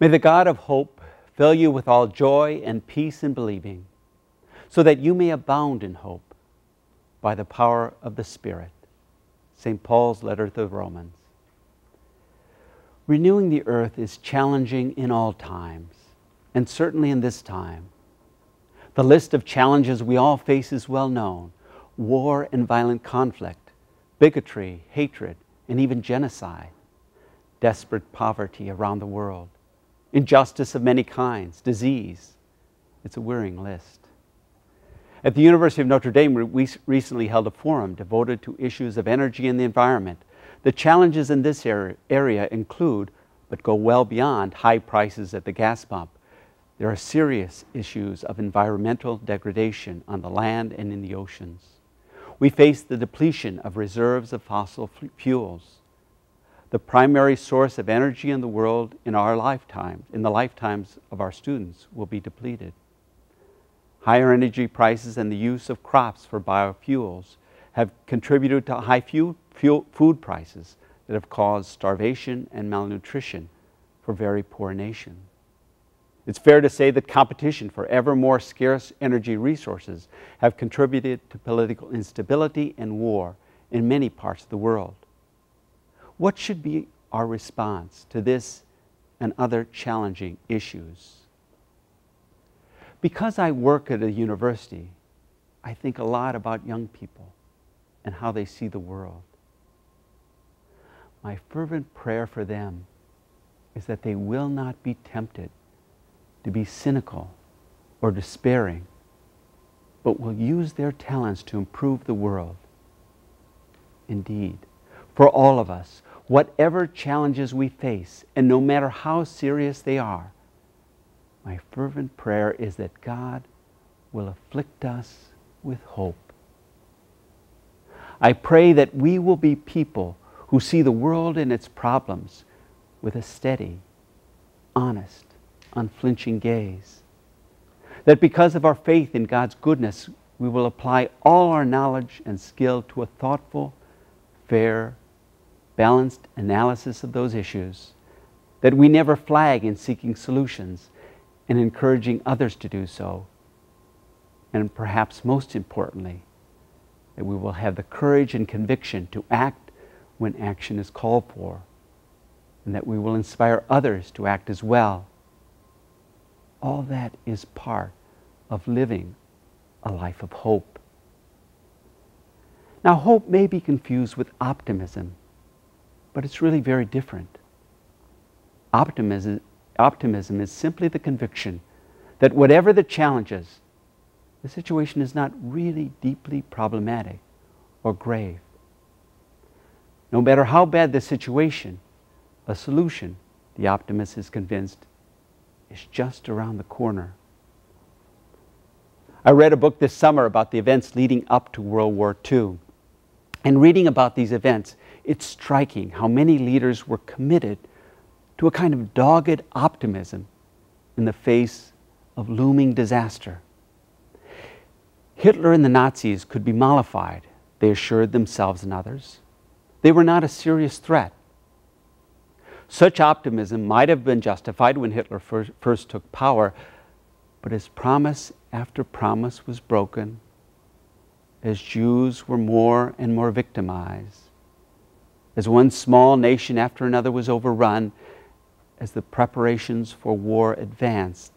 May the God of hope fill you with all joy and peace in believing, so that you may abound in hope by the power of the Spirit. St. Paul's letter to the Romans. Renewing the earth is challenging in all times, and certainly in this time. The list of challenges we all face is well known: war and violent conflict, bigotry, hatred, and even genocide, desperate poverty around the world, injustice of many kinds, disease. It's a wearying list. At the University of Notre Dame, we recently held a forum devoted to issues of energy and the environment. The challenges in this area include, but go well beyond, high prices at the gas pump. There are serious issues of environmental degradation on the land and in the oceans. We face the depletion of reserves of fossil fuels. The primary source of energy in the world in our lifetime, in the lifetimes of our students, will be depleted. Higher energy prices and the use of crops for biofuels have contributed to high food prices that have caused starvation and malnutrition for very poor nations. It's fair to say that competition for ever more scarce energy resources have contributed to political instability and war in many parts of the world. What should be our response to this and other challenging issues? Because I work at a university, I think a lot about young people and how they see the world. My fervent prayer for them is that they will not be tempted to be cynical or despairing, but will use their talents to improve the world. Indeed, for all of us, whatever challenges we face, and no matter how serious they are, my fervent prayer is that God will afflict us with hope. I pray that we will be people who see the world and its problems with a steady, honest, unflinching gaze. That because of our faith in God's goodness, we will apply all our knowledge and skill to a thoughtful, fair, balanced analysis of those issues. That we never flag in seeking solutions and encouraging others to do so. And perhaps most importantly, that we will have the courage and conviction to act when action is called for, and that we will inspire others to act as well. All that is part of living a life of hope. Now, hope may be confused with optimism, but it's really very different. Optimism is simply the conviction that whatever the challenges, the situation is not really deeply problematic or grave. No matter how bad the situation, a solution, the optimist is convinced, is just around the corner. I read a book this summer about the events leading up to World War II. And reading about these events, it's striking how many leaders were committed to a kind of dogged optimism in the face of looming disaster. Hitler and the Nazis could be mollified, they assured themselves and others. They were not a serious threat. Such optimism might have been justified when Hitler first took power, but as promise after promise was broken, as Jews were more and more victimized, as one small nation after another was overrun, as the preparations for war advanced,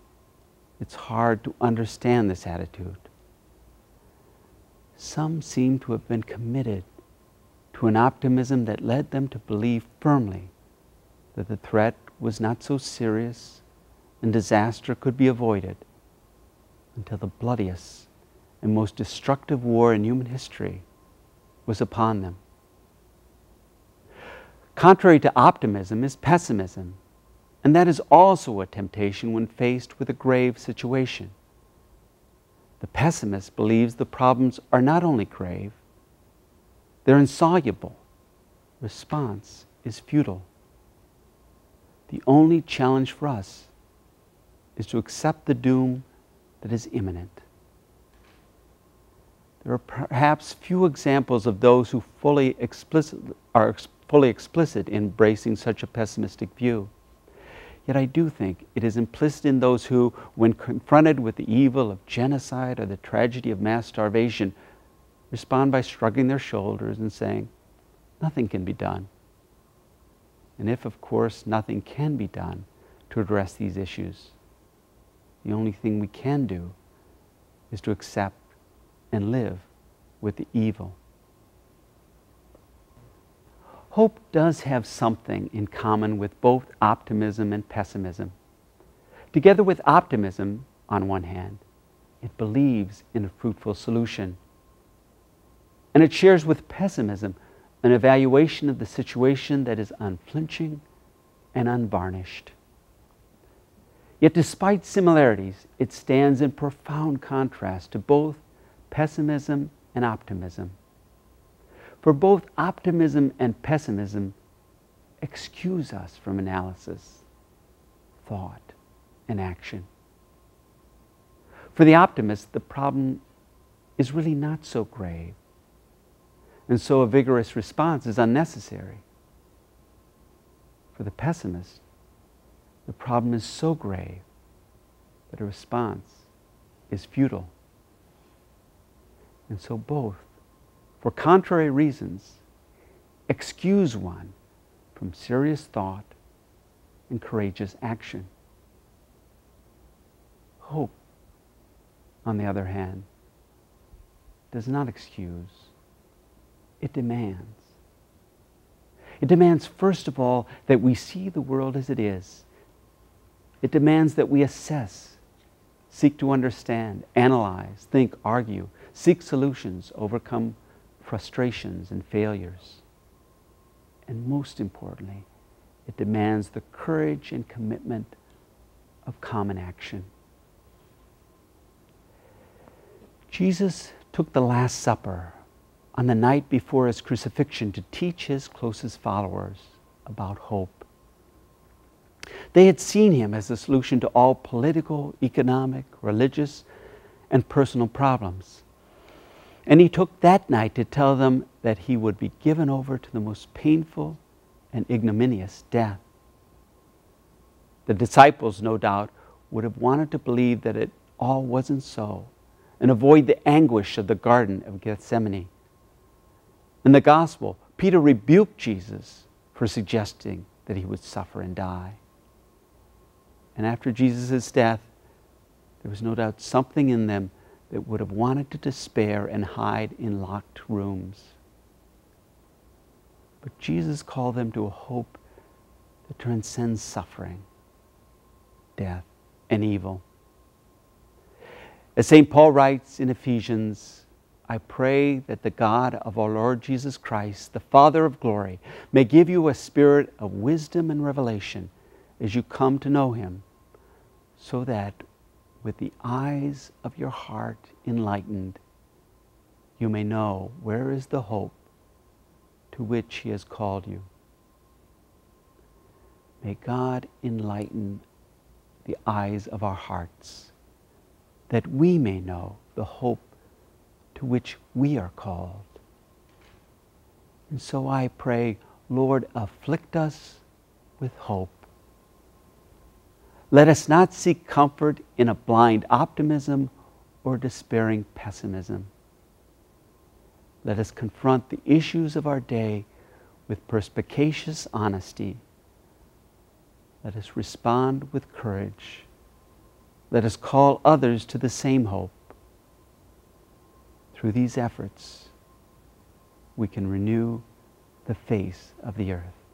it's hard to understand this attitude. Some seem to have been committed to an optimism that led them to believe firmly that the threat was not so serious and disaster could be avoided until the bloodiest and most destructive war in human history was upon them. Contrary to optimism is pessimism, and that is also a temptation when faced with a grave situation. The pessimist believes the problems are not only grave, they're insoluble. Response is futile. The only challenge for us is to accept the doom that is imminent. There are perhaps few examples of those who are fully explicit in embracing such a pessimistic view. Yet I do think it is implicit in those who, when confronted with the evil of genocide or the tragedy of mass starvation, respond by shrugging their shoulders and saying, nothing can be done. And if, of course, nothing can be done to address these issues, the only thing we can do is to accept and live with the evil. Hope does have something in common with both optimism and pessimism. Together with optimism, on one hand, it believes in a fruitful solution. And it shares with pessimism an evaluation of the situation that is unflinching and unvarnished. Yet despite similarities, it stands in profound contrast to both pessimism and optimism. For both optimism and pessimism excuse us from analysis, thought, and action. For the optimist, the problem is really not so grave, and so a vigorous response is unnecessary. For the pessimist, the problem is so grave that a response is futile. And so both, for contrary reasons, excuse one from serious thought and courageous action. Hope, on the other hand, does not excuse. It demands. It demands, first of all, that we see the world as it is. It demands that we assess, seek to understand, analyze, think, argue, seek solutions, overcome frustrations and failures. And most importantly, it demands the courage and commitment of common action. Jesus took the Last Supper on the night before his crucifixion to teach his closest followers about hope. They had seen him as the solution to all political, economic, religious, and personal problems. And he took that night to tell them that he would be given over to the most painful and ignominious death. The disciples, no doubt, would have wanted to believe that it all wasn't so and avoid the anguish of the Garden of Gethsemane. In the Gospel, Peter rebuked Jesus for suggesting that he would suffer and die. And after Jesus' death, there was no doubt something in them that would have wanted to despair and hide in locked rooms. But Jesus called them to a hope that transcends suffering, death, and evil. As St. Paul writes in Ephesians, I pray that the God of our Lord Jesus Christ, the Father of glory, may give you a spirit of wisdom and revelation as you come to know him, so that with the eyes of your heart enlightened, you may know where is the hope to which he has called you. May God enlighten the eyes of our hearts, that we may know the hope to which we are called. And so I pray, Lord, afflict us with hope. Let us not seek comfort in a blind optimism or despairing pessimism. Let us confront the issues of our day with perspicacious honesty. Let us respond with courage. Let us call others to the same hope. Through these efforts, we can renew the face of the earth.